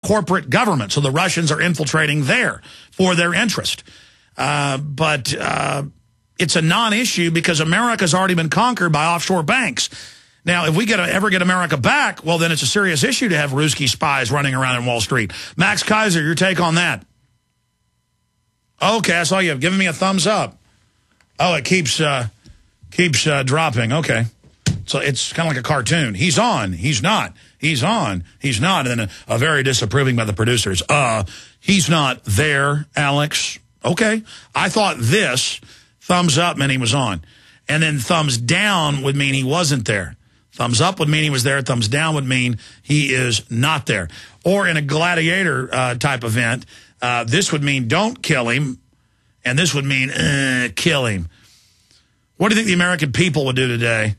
corporate government. So the Russians are infiltrating there for their interest. But it's a non-issue because America's already been conquered by offshore banks. Now, if we ever get America back, well, then it's a serious issue to have Ruski spies running around in Wall Street. Max Kaiser, your take on that? Okay, I saw you have given me a thumbs up. Oh, it keeps dropping. Okay. So it's kind of like a cartoon. He's on. He's not. He's on. He's not. And then a very disapproving by the producers. He's not there, Alex. Okay. I thought this thumbs up meant he was on. And then thumbs down would mean he wasn't there. Thumbs up would mean he was there. Thumbs down would mean he is not there. Or in a gladiator type event, this would mean don't kill him. And this would mean kill him. What do you think the American people would do today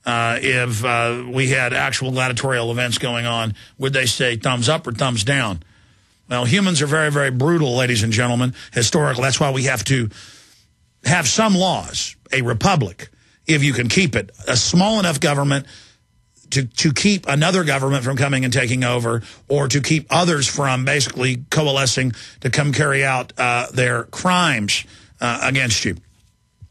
if we had actual gladiatorial events going on? Would they say thumbs up or thumbs down? Well, humans are very, very brutal, ladies and gentlemen, historically. That's why we have to have some laws, a republic, if you can keep it, a small enough government to keep another government from coming and taking over, or to keep others from basically coalescing to come carry out their crimes against you.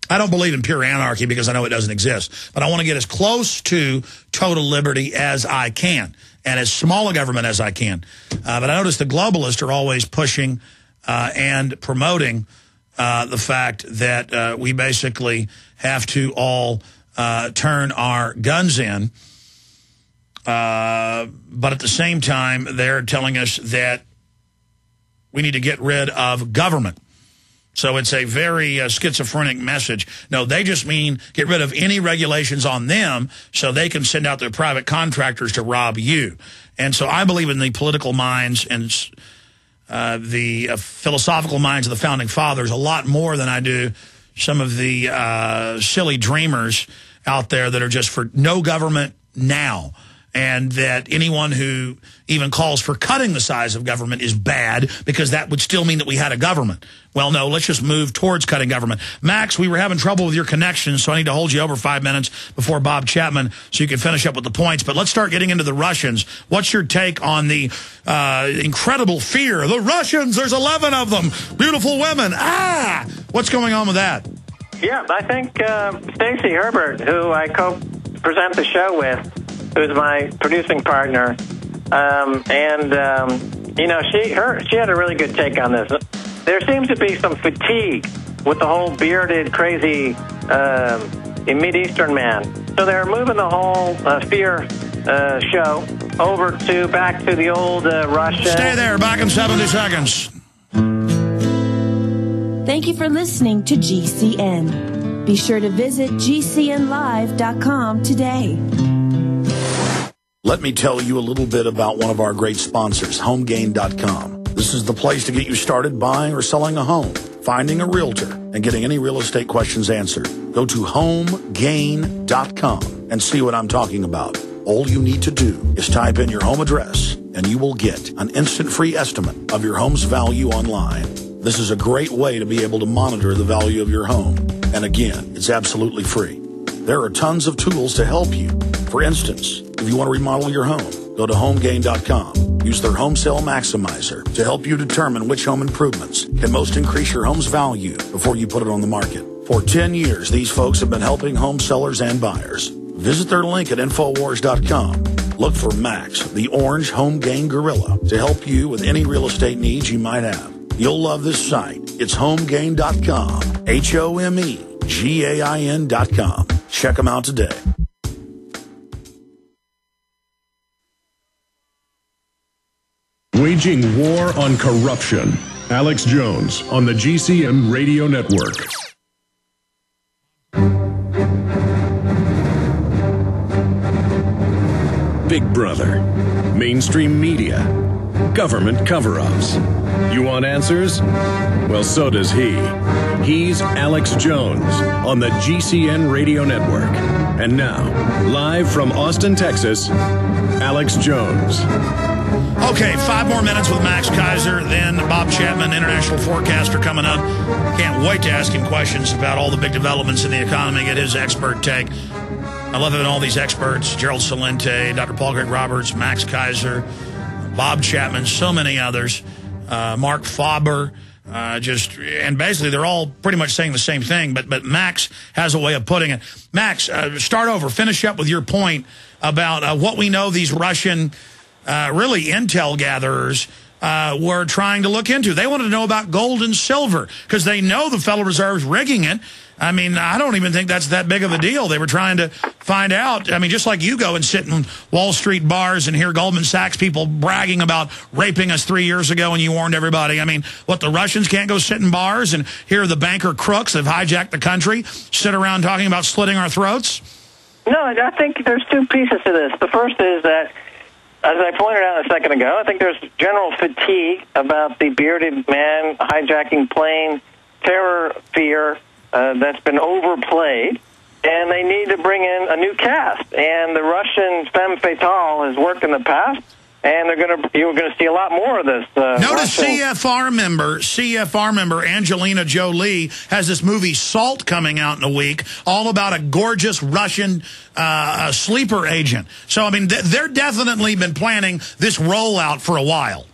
I don't believe in pure anarchy because I know it doesn't exist, but I want to get as close to total liberty as I can and as small a government as I can. But I notice the globalists are always pushing and promoting the fact that we basically have to all turn our guns in. But at the same time, they're telling us that we need to get rid of government. So it's a very schizophrenic message. No, they just mean get rid of any regulations on them so they can send out their private contractors to rob you. And so I believe in the political minds and the philosophical minds of the Founding Fathers a lot more than I do some of the silly dreamers out there that are just for no government now. And that anyone who even calls for cutting the size of government is bad because that would still mean that we had a government. Well, no, let's just move towards cutting government. Max, we were having trouble with your connection, so I need to hold you over 5 minutes before Bob Chapman so you can finish up with the points. But let's start getting into the Russians. What's your take on the incredible fear? The Russians, there's 11 of them. Beautiful women. What's going on with that? Yeah, I think Stacey Herbert, who I co-present the show with, who's my producing partner, you know, she had a really good take on this. There seems to be some fatigue with the whole bearded, crazy Mideastern man. So they're moving the whole fear show over to back to the old Russia. Stay there, back in 70 seconds. Thank you for listening to GCN. Be sure to visit GCNlive.com today. Let me tell you a little bit about one of our great sponsors, HomeGain.com. This is the place to get you started buying or selling a home, finding a realtor, and getting any real estate questions answered. Go to HomeGain.com and see what I'm talking about. All you need to do is type in your home address, and you will get an instant free estimate of your home's value online. This is a great way to be able to monitor the value of your home. And again, it's absolutely free. There are tons of tools to help you. For instance, if you want to remodel your home, go to HomeGain.com. Use their Home Sale Maximizer to help you determine which home improvements can most increase your home's value before you put it on the market. For 10 years, these folks have been helping home sellers and buyers. Visit their link at Infowars.com. Look for Max, the orange Home Gain Gorilla, to help you with any real estate needs you might have. You'll love this site. It's HomeGain.com. HomeGain.com. Check them out today. Waging war on corruption. Alex Jones on the GCN Radio Network. Big Brother, mainstream media, government cover-ups. You want answers? Well, so does he. He's Alex Jones on the GCN Radio Network. And now, live from Austin, Texas, Alex Jones. Okay, 5 more minutes with Max Kaiser, then Bob Chapman, international forecaster, coming up. Can't wait to ask him questions about all the big developments in the economy, get his expert take. I love having all these experts, Gerald Celente, Dr. Paul Greg Roberts, Max Kaiser, Bob Chapman, so many others, Mark Faber, and basically they're all pretty much saying the same thing, but Max has a way of putting it. Max, start over, finish up with your point about what we know these Russian, really intel gatherers were trying to look into. They wanted to know about gold and silver because they know the Federal Reserve's rigging it. I mean, I don't even think that's that big of a deal. They were trying to find out. I mean, just like you go and sit in Wall Street bars and hear Goldman Sachs people bragging about raping us 3 years ago and you warned everybody. I mean, what, the Russians can't go sit in bars and hear the banker crooks that have hijacked the country sit around talking about slitting our throats? No, I think there's two pieces to this. The first is that, as I pointed out a second ago, I think there's general fatigue about the bearded man hijacking plane terror fear that's been overplayed, and they need to bring in a new cast. And the Russian femme fatale has worked in the past, and you're going to see a lot more of this. Notice CFR member Angelina Jolie has this movie Salt coming out in a week, all about a gorgeous Russian sleeper agent. So, I mean, they're definitely been planning this rollout for a while.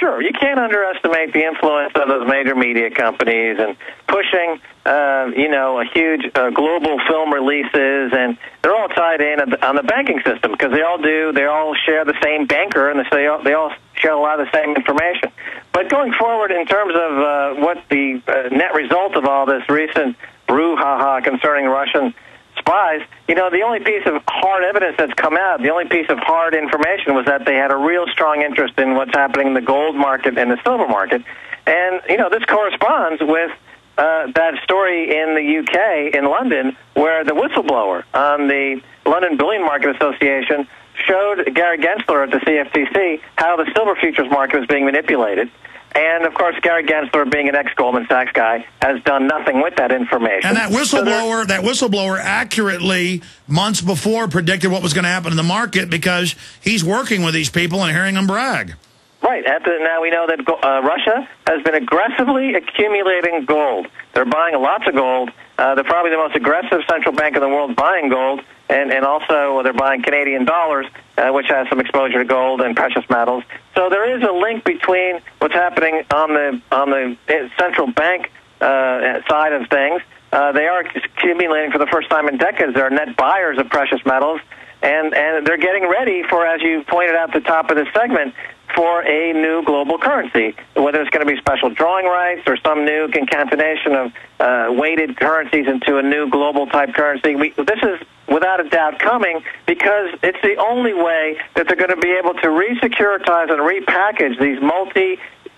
Sure, you can't underestimate the influence of those major media companies and pushing, a huge global film releases, and they're all tied in on the banking system because they all share the same banker, and they all share a lot of the same information. But going forward, in terms of what the net result of all this recent brouhaha concerning Russian spies, the only piece of hard evidence that's come out, the only piece of hard information was that they had a real strong interest in what's happening in the gold market and the silver market. And, this corresponds with that story in the UK, in London, where the whistleblower on the London Bullion Market Association showed Gary Gensler at the CFTC how the silver futures market was being manipulated. And, of course, Gary Gensler, being an ex-Goldman Sachs guy, has done nothing with that information. And that whistleblower accurately, months before, predicted what was going to happen in the market because he's working with these people and hearing them brag. Right. Now we know that Russia has been aggressively accumulating gold. They're buying lots of gold. They're probably the most aggressive central bank in the world buying gold, and also they're buying Canadian dollars, which has some exposure to gold and precious metals. So there is a link between what's happening on the central bank side of things. They are accumulating for the first time in decades. They're net buyers of precious metals, and they're getting ready for, as you pointed out at the top of this segment, for a new global currency, whether it's going to be special drawing rights or some new concatenation of weighted currencies into a new global-type currency. This is, without a doubt, coming because it's the only way that they're going to be able to re-securitize and repackage these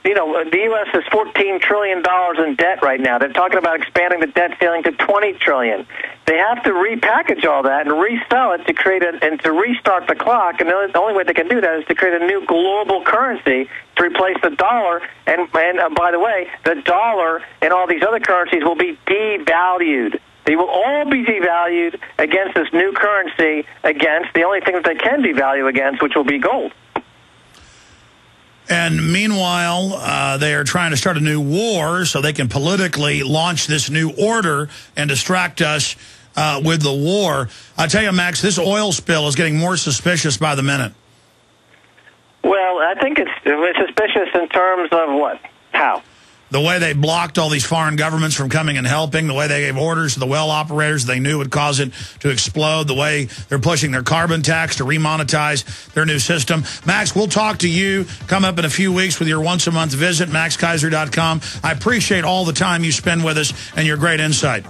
the U.S. has $14 trillion in debt right now. They're talking about expanding the debt ceiling to $20 trillion. They have to repackage all that and resell it to restart the clock. And the only way they can do that is to create a new global currency to replace the dollar. And by the way, the dollar and all these other currencies will be devalued. They will all be devalued against this new currency, against the only thing that they can devalue against, which will be gold. And meanwhile, they are trying to start a new war so they can politically launch this new order and distract us with the war. I tell you, Max, this oil spill is getting more suspicious by the minute. Well, I think it's suspicious in terms of what? How? The way they blocked all these foreign governments from coming and helping, the way they gave orders to the well operators they knew would cause it to explode, the way they're pushing their carbon tax to remonetize their new system. Max, we'll talk to you come up in a few weeks with your once-a-month visit, maxkaiser.com. I appreciate all the time you spend with us and your great insight.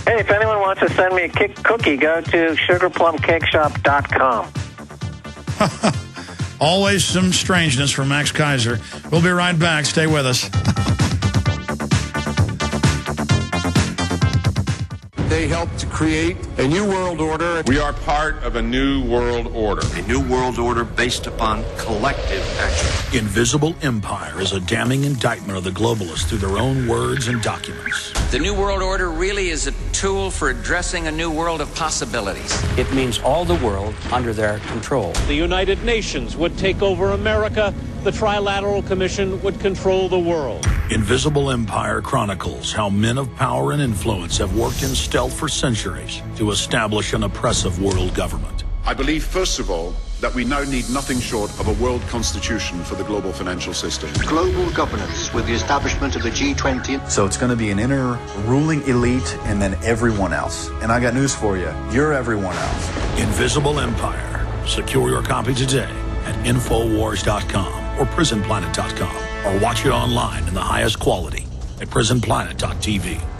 Hey, if anyone wants to send me a cookie, go to sugarplumcakeshop.com. Always some strangeness from Max Kaiser. We'll be right back. Stay with us. They helped to create a new world order. We are part of a new world order. A new world order based upon collective action. Invisible Empire is a damning indictment of the globalists through their own words and documents. The new world order really is a tool for addressing a new world of possibilities. It means all the world under their control. The United Nations would take over America. The Trilateral Commission would control the world. Invisible Empire chronicles how men of power and influence have worked in stealth for centuries to establish an oppressive world government. I believe, first of all, that we now need nothing short of a world constitution for the global financial system. Global governance with the establishment of the G20. So it's going to be an inner ruling elite and then everyone else. And I got news for you. You're everyone else. Invisible Empire. Secure your copy today at Infowars.com or PrisonPlanet.com, or watch it online in the highest quality at PrisonPlanet.tv.